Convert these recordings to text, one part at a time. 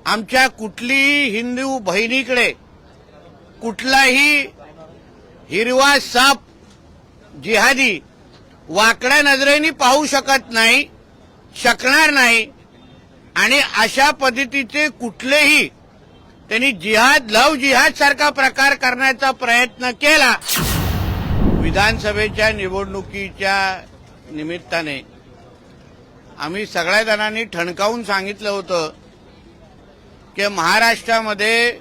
आमच्या कुठलीही हिंदू बहिणीकडे कुठलाही हिरवा साप जिहादी वाकड्या नजरेने पाहू शकत नाही, शकणार नाही आणि अशा पद्धतीचे कुठलेही त्यांनी जिहाद लव जिहाद सारखा प्रकार करण्याचा प्रयत्न केला। विधानसभेच्या निवडणुकीच्या निमित्ताने आम्ही सगळ्या जणांनी ठणकावून सांगितलं होतं की महाराष्ट्रामध्ये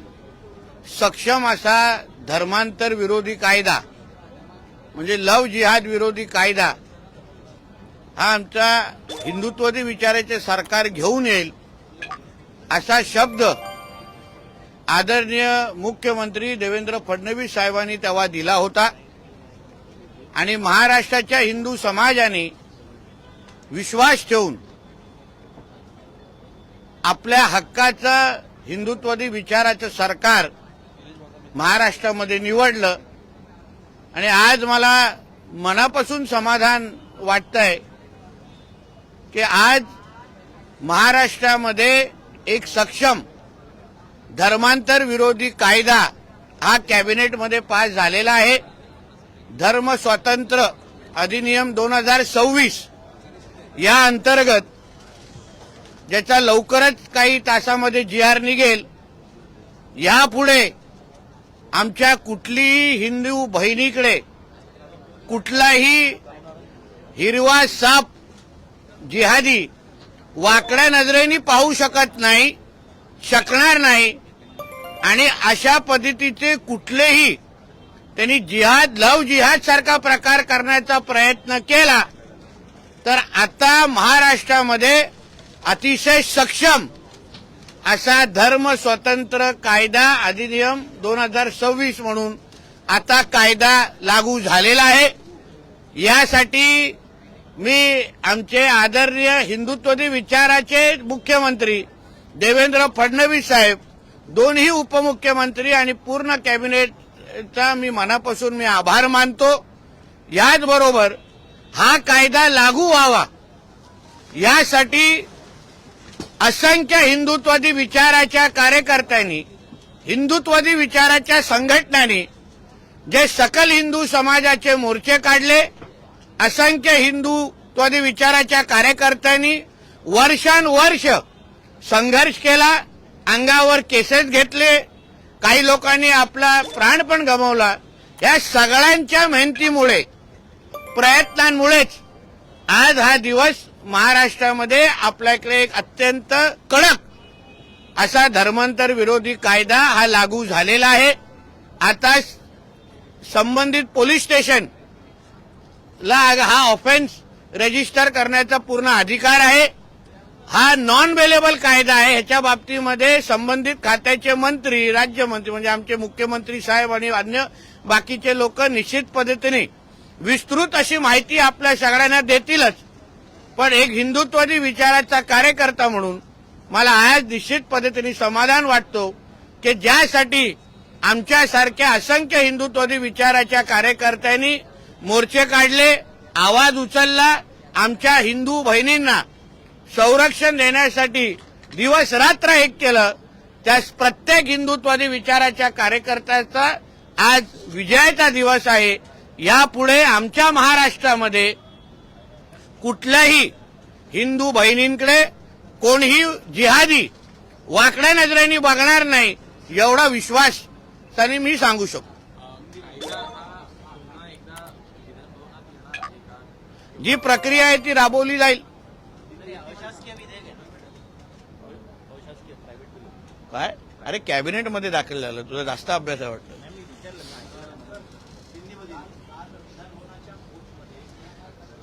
सक्षम असा धर्मांतर विरोधी कायदा म्हणजे लव जिहाद विरोधी कायदा हा आमचा हिंदुत्ववादी विचाराचे सरकार घेऊन येईल असा शब्द आदरणीय मुख्यमंत्री देवेंद्र फडणवीस साहेबांनी तेव्हा दिला होता आणि महाराष्ट्राच्या हिंदू समाजाने विश्वास ठेवून आपल्या हक्काचं हिंदुत्ववादी विचाराचं सरकार महाराष्ट्रामध्ये निवडलं आणि आज मला मनापासून समाधान वाटतंय की आज महाराष्ट्रामध्ये एक सक्षम धर्मांतर विरोधी कायदा हा कॅबिनेटमध्ये पास झालेला आहे। धर्म स्वातंत्र्य अधिनियम 2026 या अंतर्गत ज्याचा लवकरच काही तासामध्ये GR निघेल, यापुढे आमच्या कुठलीही हिंदू बहिणीकडे कुठलाही हिरवा साप जिहादी वाकड्या नजरेने पाहू शकत नाही, शकणार नाही आणि अशा पद्धतीचे कुठलेही त्यांनी जिहाद लव जिहाद सारखा प्रकार करण्याचा प्रयत्न केला तर आता महाराष्ट्रामध्ये अतिशय सक्षम असा धर्म स्वतंत्र कायदा अधिनियम 2026 म्हणून आता कायदा लागू झालेला आहे। यासाठी मी आमचे आदरणीय हिंदुत्ववादी विचाराचे मुख्यमंत्री देवेंद्र फडणवीस साहेब, दोन्ही उपमुख्यमंत्री आणि पूर्ण कॅबिनेटचा मी मनापासून आभार मानतो। याचबरोबर हा कायदा लागू व्हावा यासाठी असंख्य हिंदुत्ववादी विचाराच्या कार्यकर्त्यांनी, हिंदुत्ववादी विचाराच्या संघटनांनी जे सकल हिंदू समाजाचे मोर्चे काढले, असंख्य हिंदुत्ववादी विचाराच्या कार्यकर्त्यांनी वर्षानुवर्ष संघर्ष केला, अंगावर केसेस घेतले, काही लोकांनी आपला प्राण पण गमावला। या सगळ्यांच्या मेहनतीमुळे, प्रयत्नांमुळेच आज हा दिवस महाराष्ट्रामध्ये आपल्याकडे एक अत्यंत कडक असा धर्मांतर विरोधी कायदा हा लागू झालेला आहे। आता संबंधित पोलीस स्टेशनला हा ऑफेन्स रजिस्टर करण्याचा पूर्ण अधिकार आहे। हा नॉन बेलेबल कायदा आहे। ह्याच्या बाबतीमध्ये संबंधित खात्याचे मंत्री, राज्यमंत्री म्हणजे आमचे मुख्यमंत्री साहेब आणि अन्य बाकीचे लोक निश्चित पद्धतीने विस्तृत अशी माहिती आपल्या सगळ्यांना देतीलच, पण एक हिंदुत्ववादी विचाराचा कार्यकर्ता म्हणून मला आज निश्चित पद्धतीने समाधान वाटतो की ज्यासाठी आमच्यासारख्या असंख्य हिंदुत्ववादी विचाराच्या कार्यकर्त्यांनी मोर्चे काढले, आवाज उचलला, आमच्या हिंदू बहिणींना संरक्षण देण्यासाठी दिवस रात्र एक केलं, त्या प्रत्येक हिंदुत्ववादी विचाराच्या कार्यकर्त्याचा आज विजयाचा दिवस आहे। यापुढे आमच्या महाराष्ट्रामध्ये कुठल्याही हिंदू बहिणींकडे कोणीही जिहादी वाकड्या नजरेने बघणार नाही, एवढा विश्वास त्यांनी मी सांगू शकतो। जी प्रक्रिया आहे ती राबवली जाईल। काय अरे कॅबिनेटमध्ये दाखल झालं, तुला जास्त अभ्यास आहे वाटतं।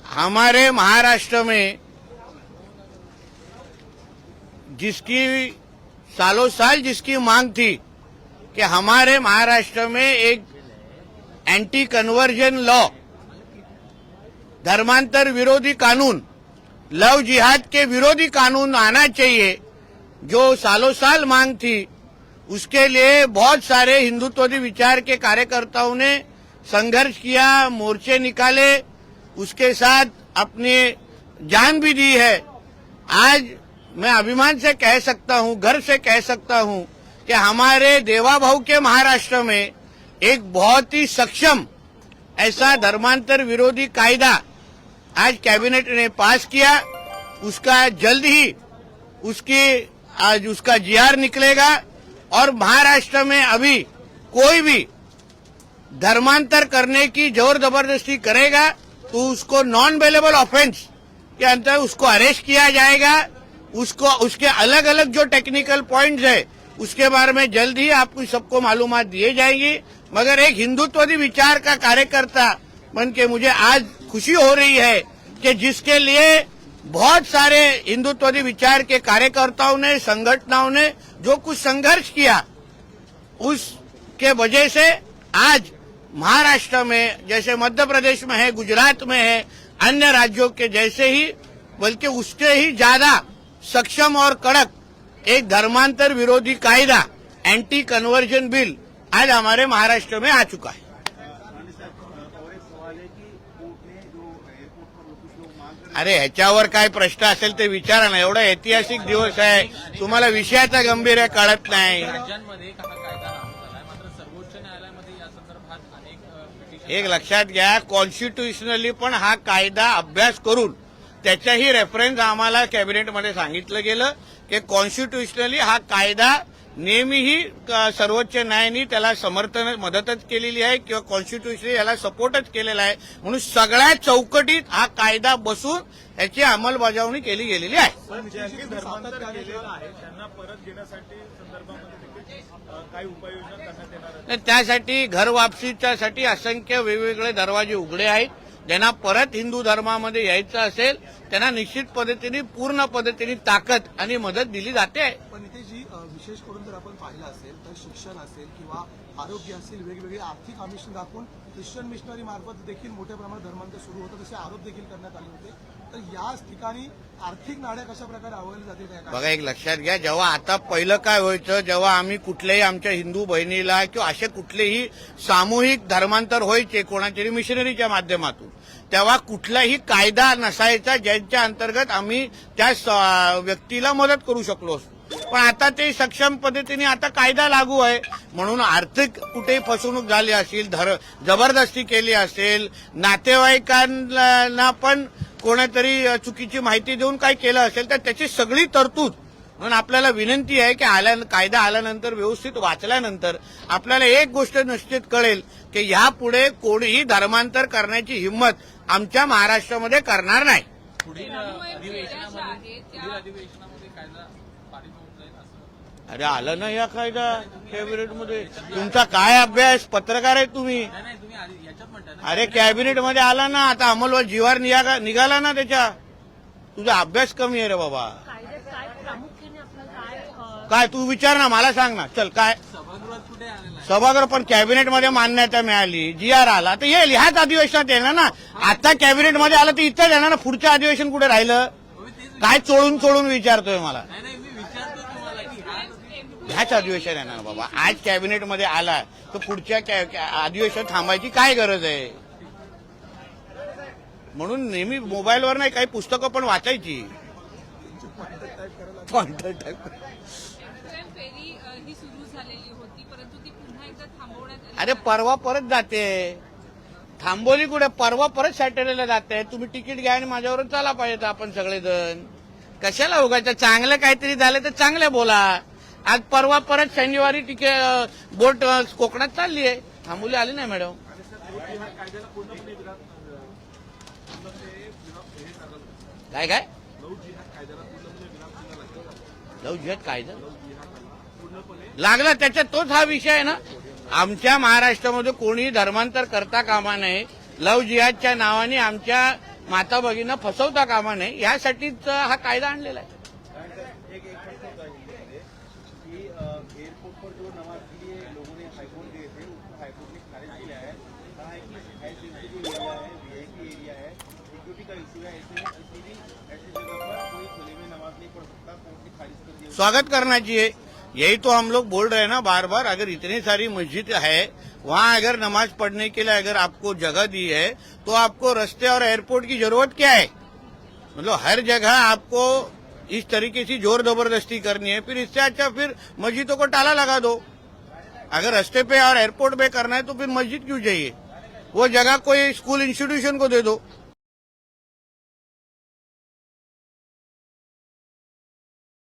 हमारे महाराष्ट्र में जिसकी सालों साल जिसकी मांग थी कि हमारे महाराष्ट्र में एक एंटी कन्वर्जन लॉ, धर्मांतर विरोधी कानून, लव जिहाद के विरोधी कानून आना चाहिए, जो सालों साल मांग थी, उसके लिए बहुत सारे हिंदुत्ववादी विचार के कार्यकर्ताओं ने संघर्ष किया, मोर्चे निकाले, उसके साथ अपनी जान भी दी है। आज मैं अभिमान से कह सकता हूं, गर्व से कह सकता हूं कि हमारे देवाभाऊ के महाराष्ट्र में एक बहुत ही सक्षम ऐसा धर्मांतर विरोधी कायदा आज कैबिनेट ने पास किया। उसका जल्द ही आज उसका जीआर निकलेगा और महाराष्ट्र में अभी कोई भी धर्मांतर करने की जोर जबरदस्ती करेगा तो उसको नॉन बेलेबल ऑफेंस के अंतर्गत उसको अरेस्ट किया जाएगा। उसके अलग अलग जो टेक्निकल पॉइंट्स है उसके बारे में जल्द ही आपको सबको मालूमात दिए जाएंगी। मगर एक हिंदुत्ववादी विचार का कार्यकर्ता बन के मुझे आज खुशी हो रही है कि जिसके लिए बहुत सारे हिंदुत्ववादी विचार के कार्यकर्ताओं ने, संगठनों ने जो कुछ संघर्ष किया उसके वजह से आज महाराष्ट्र में जैसे मध्य प्रदेश में है, गुजरात में है, अन्य राज्यों के जैसे ही बल्कि उससे ही ज्यादा सक्षम और कड़क एक धर्मांतर विरोधी कायदा एंटी कन्वर्जन बिल आज हमारे महाराष्ट्र में आ चुका है। अरे ह्याच्यावर काय प्रश्न असेल ते विचारा ना, एवढा ऐतिहासिक दिवस आहे, तुम्हाला विषयाचा गंभीर कळत नाही। एक लक्षात घ्या, कॉन्स्टिट्युशनली पण हा कायदा अभ्यास करून त्याच्याही रेफरन्स आम्हाला कॅबिनेटमध्ये सांगितलं गेलं की कॉन्स्टिट्युशनली हा कायदा नेहमीही सर्वोच्च न्यायालयाने त्याला समर्थन मदतच केलेली आहे किंवा कॉन्स्टिट्युशनली याला सपोर्टच केलेला आहे, म्हणून सगळ्या चौकटीत हा कायदा बसून याची अंमलबजावणी केली गेलेली आहे। त्यासाठी घर वापसीच्यासाठी असंख्य वेगवेगळे दरवाजे उघडे आहेत। ज्यांना परत हिंदू धर्मामध्ये यायचं असेल त्यांना निश्चित पद्धतीने पूर्ण पद्धतीने ताकद आणि मदत दिली जाते। पण इथे जी विशेष करून जर आपण पाहिलं असेल तर शिक्षण असेल किंवा आरोग्य असेल वेगवेगळे आर्थिक आमिष दाखवून ख्रिश्चन मिशनरी मार्फत देखील मोठ्या प्रमाणात धर्मांतर सुरू होतं, तसे आरोप देखील करण्यात आले होते। तर याच ठिकाणी आर्थिक नाड्या कशा प्रकारे आवळल्या जातील काय? बघा, एक लक्षात घ्या, जेव्हा आता पहिलं काय व्हायचं, जेव्हा आम्ही कुठल्याही आमच्या हिंदू बहिणीला किंवा असे कुठलेही सामूहिक धर्मांतर व्हायचे कोणातरी मिशनरीच्या माध्यमातून, तेव्हा कुठलाही कायदा नसायचा ज्यांच्या अंतर्गत आम्ही त्या व्यक्तीला मदत करू शकलो असतो। पण आता ते सक्षम पद्धतीने आता कायदा लागू आहे म्हणून आर्थिक कुठेही फसवणूक झाली असेल, जबरदस्ती केली असेल, नातेवाईकांना पण कोणीतरी चुकीची माहिती देऊन काय केलं असेल तर त्याची सगळी तरतूद म्हणून आपल्याला विनंती आहे की कायदा आल्यानंतर व्यवस्थित वाचल्यानंतर आपल्याला एक गोष्ट निश्चित कळेल की यापुढे कोणीही धर्मांतर करण्याची हिंमत आमच्या महाराष्ट्रामध्ये करणार नाही। अरे आलं ना या कायदा कॅबिनेटमध्ये, तुमचा काय अभ्यास, पत्रकार आहे तुम्ही? अरे कॅबिनेटमध्ये आला ना, आता अंमलबजावणी जीवार निघाला ना, त्याच्या तुझा अभ्यास कमी आहे रे बाबा। काय तू विचार ना, मला सांग ना, चल काय सभागृह पण कॅबिनेटमध्ये मान्यता मिळाली, जीआर आला तर येईल, ह्याच अधिवेशनात येणार ना। आता कॅबिनेटमध्ये आलं तर इथं येणार ना, पुढचं अधिवेशन कुठे राहिलं? काय चोळून विचारतोय मला? ह्याच अधिवेशन येणार बाबा, आज कॅबिनेटमध्ये आला तर पुढच्या अधिवेशन थांबायची काय गरज आहे? म्हणून नेहमी मोबाईलवर नाही, काही पुस्तकं पण वाचायची। अरे परवा परत जाते, थांबवली कुठे? परवा परत सॅटर्डेला जाते। तुम्ही तिकीट घ्या आणि माझ्यावर चाला पाहिजे आपण सगळेजण, कशाला उगायचं? चांगलं काहीतरी झालं तर चांगलं बोला। आज परवा परत शनिवारी बोट कोकणात चालली आहे, थांबवली आली नाही मॅडम। काय काय लव जिहाद कायदा लागला, त्याच्यात तोच हा विषय आहे ना। आमच्या महाराष्ट्रामध्ये कोणी धर्मांतर करता कामा नये, लव जिहादच्या नावाने आमच्या माता भगिनींना फसवता कामा नये, यासाठीच हा कायदा आणलेला आहे। एयरपोर्ट पर जो नमाज के लिए लोगों ने हाईकोर्ट गए थे, उसको हाईकोर्ट ने खारिज किया है। कहा है कि ऐसे जो एरिया है, वीआईपी एरिया है, सिक्योरिटी का इशू है, ऐसे में किसी भी ऐसी जगह पर कोई खुले में नमाज नहीं पढ़ सकता, कोर्ट ने खारिज कर दिया। स्वागत करना चाहिए, यही तो हम लोग बोल रहे हैं ना बार बार। अगर इतनी सारी मस्जिद है, वहां अगर नमाज पढ़ने के लिए अगर आपको जगह दी है तो आपको रास्ते और एयरपोर्ट की जरूरत क्या है? मतलब हर जगह आपको इस तरीके से जोर जबरदस्ती करनी है, फिर इससे अच्छा फिर मस्जिदों को ताला लगा दो। अगर रास्ते पे और एयरपोर्ट पे करना है तो फिर मस्जिद क्यों चाहिए? वो जगह कोई स्कूल इंस्टीट्यूशन को दे दो।